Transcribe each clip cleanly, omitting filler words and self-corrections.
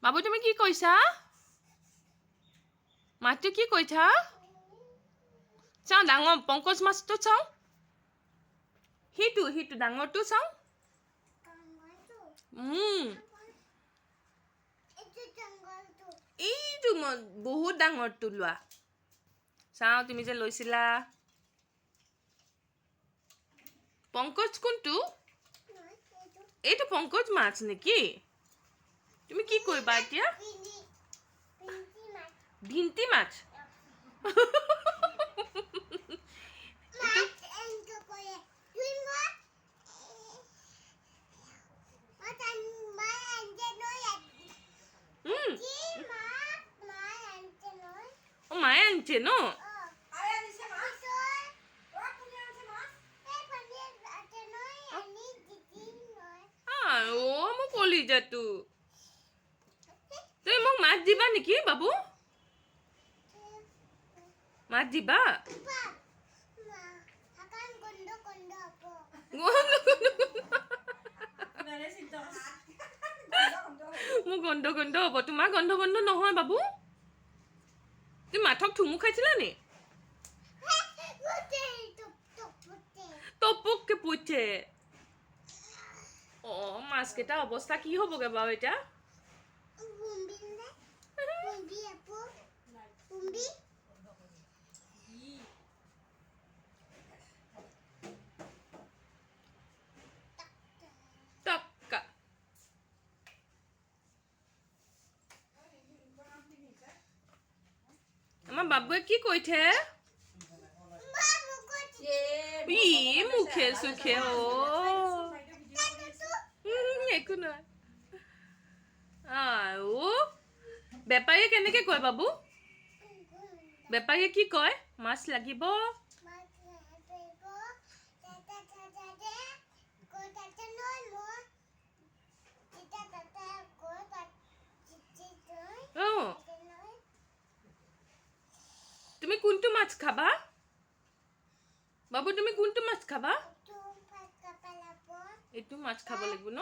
বাবু তুমি কি কৈছা মাতটো কি কৈছা চাওঁ ডাঙৰ পংকজ মাছটো চাওঁ সিটো ডাঙৰটো চাওঁ এইটো বহুত ডাঙৰটো লোৱা চাওঁ তুমি যে লৈছিলা পংকজ কোনটো এইটো পংকজ মাছ নেকি তুমি কি কৰিবা এতিয়া ভিন্তি মাছ মায়ে আনছে ন মোক কলিজাটো তুমি মোক মাছ দিবা নেকি বাবু মাছ দিবা মোৰ গন্ধ হ'ব তোমাৰ গন্ধ নহয় বাবু তুমি মাথক থুমু খাইছিলা নি টপককে পুছে মাছ কেইটা অৱস্থা কি হ'বগে বাৰু এতিয়া টক্কা আমাৰ বাবুৱে কি কৈছে মুখে চুখে একো নহয় বেপাৰীয়ে কেনেকে কয় বাবু বেপাৰীয়ে কি কয় মাছ লাগিব তুমি কোনটো মাছ খাবা বাবু তুমি কোনটো মাছ খাবা এইটো মাছ খাব লাগিব ন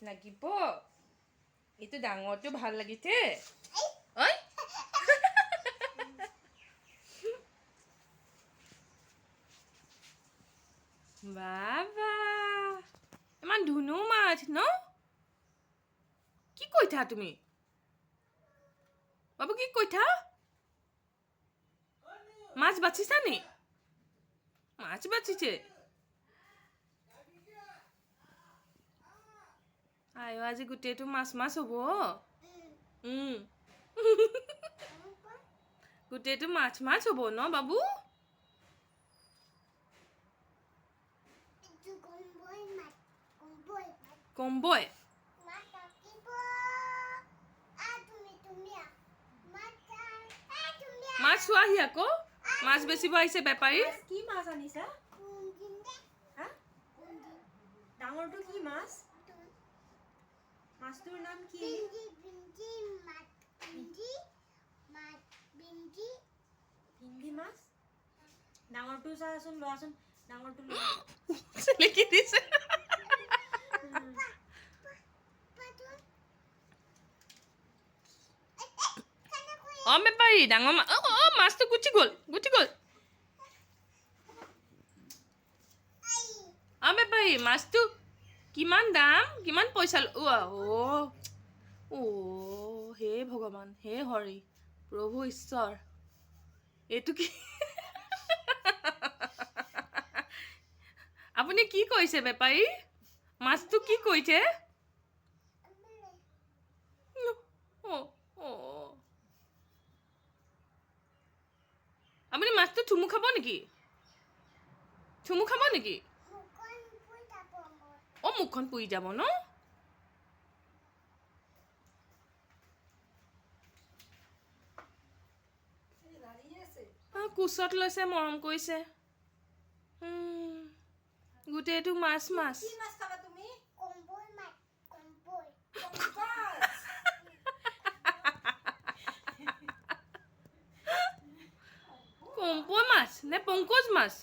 লাগিব এইটো ডাঙৰটো ভাল লাগিছে বাবা ইমান ধুনু মাছ ন কি কৈছা তুমি বাবু কি কৈছা মাছ বাচিছা নি মাছ বাচিছে আয়ো আজি গোটেইটো মাছ হ'ব গোটেইটো মাছ হ'ব ন বাবু কম্বই মাছ চোৱাহি আকৌ মাছ বেচিব আহিছে বেপাৰী কি মাছ আনিছা ডাঙৰটো কি মাছ মাছটোৰ নাম কি ভিন্দি মাছ ডাঙৰটো চাচোন লোৱাচোন ডাঙৰটো চেলেকি দিছে বেপাৰী ডাঙৰ মাছটো গুচি গ'ল বেপাৰী মাছটো কিমান দাম কিমান পইচা হে ভগৱান হে হৰি প্ৰভু ঈশ্বৰ এইটো কি আপুনি কি কৈছে বেপাৰী মাছটো কি কৈছে আপুনি মাছটো থুমু খাব নেকি মুখখন পুৰি যাব ন কোচত লৈছে মৰম কৰিছে গোটেইটো মাছ কম্পৈ মাছ নে পংকজ মাছ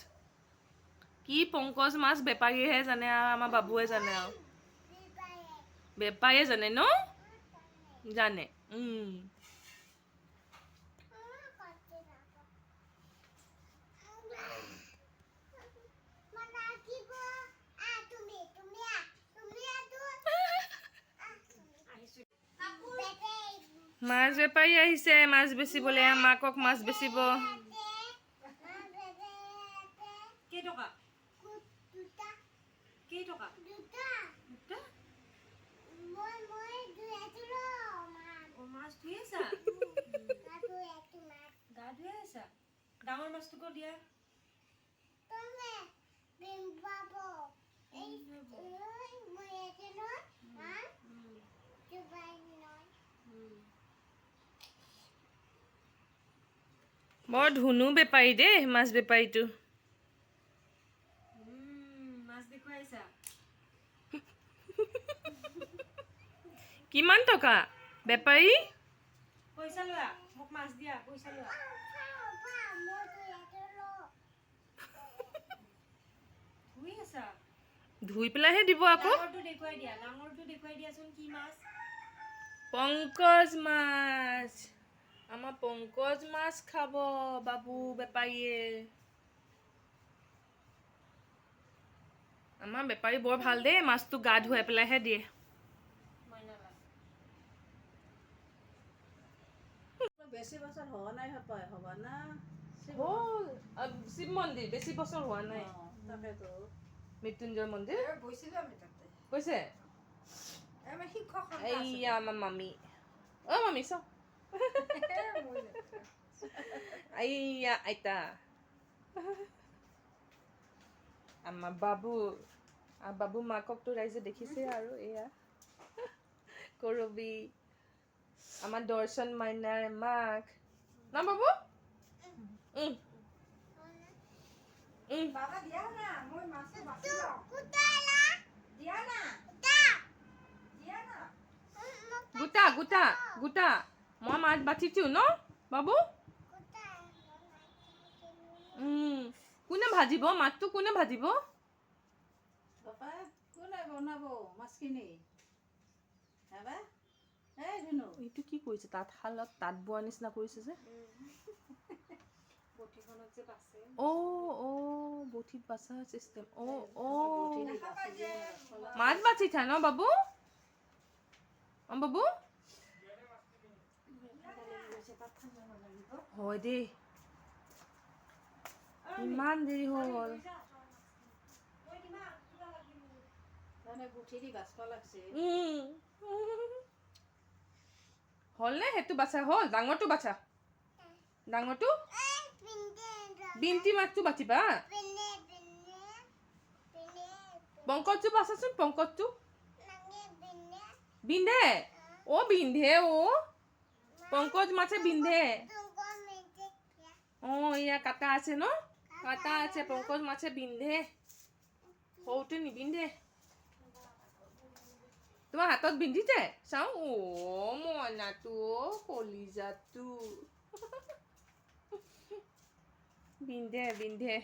কি পংকজ মাছ বেপাৰীয়েহে জানে আৰু আমাৰ বাবুৱে জানে আৰু বেপাৰীয়ে জানে ন জানে মাছ বেপাৰী আহিছে মাছ বেচিবলৈ মাকক মাছ বেচিব কেইটকা কেইটকা মাছ ধুই আছা গা ধুই আছা ডাঙৰ মাছটোকো দিয়া বৰ ধুনু বেপাৰী দেই মাছ বেপাৰীটো মাছ দেখুৱাইছা কিমান টকা বেপাৰী পইচা লোৱা মোক মাছ দিয়া পইচা লোৱা ধুই আছা ধুই পেলাইহে দিব আকৌ ডাঙৰটো দেখুৱাই দিয়াচোন কি মাছ পংকজ মাছ আমাৰ পংকজ মাছ খাব বাবু বেপাৰীয়ে আমাৰ বেপাৰী বৰ ভাল দেই মাছটো গা ধুৱাই পেলাইহে দিয়ে বেছি বছৰ হোৱা নাই হপায় হবা না হ'ল শিৱ মন্দিৰ বেছি বছৰ হোৱা নাই তাকেতো মৃত্যুঞ্জয় মন্দিৰ গৈছিলো আমি তাতে কৈছে আমাৰ শিক্ষক এইয়া আমাৰ মামী অ মামী চাওঁ এইয়া আইতা আমাৰ বাবু মাককতো ৰাইজে দেখিছে আৰু এয়া কৰবি আমাৰ দৰ্শন মাইনাৰ মাক না বাবু বাবা দিয়া না মই মাছে বাছি লওঁ দিয়া না দিয়া না গোটা মই মাছ বাচিছো ন বাবু কোনে ভাজিব মাছটো কোনে ভাজিব বাবা কোনে বনাব মাছখিনি বাবা এই ধুনু এইটো কি কৰিছে তাঁতশালত তাঁত বোৱা নিচিনা কৰিছে যে বটিখনত যে বাছে বঠিত বাচা চিষ্টেম বাছি মাছ বাচিছা ন বাবু বাবু হয় দেই ইমান দেৰি হ'ল মানে গুঠি দি বাচব লাগছে হ'ল নে সেইটো বাচা হ'ল ডাঙৰটো বাচা ডাঙৰটো বিন্তি মাছটো বাচিবা পংকজটো বাচাচোন পংকজটো বিন্ধে বিন্ধে পংকজ মাছে বিন্ধে এয়া কাটা আছে ন কাটা আছে পংকজ মাছে বিন্ধে সৰুটো নিবিন্ধে তোমাৰ হাতত বিন্ধিছে চাওঁ মইনাটো কলিজাটো বিন্ধে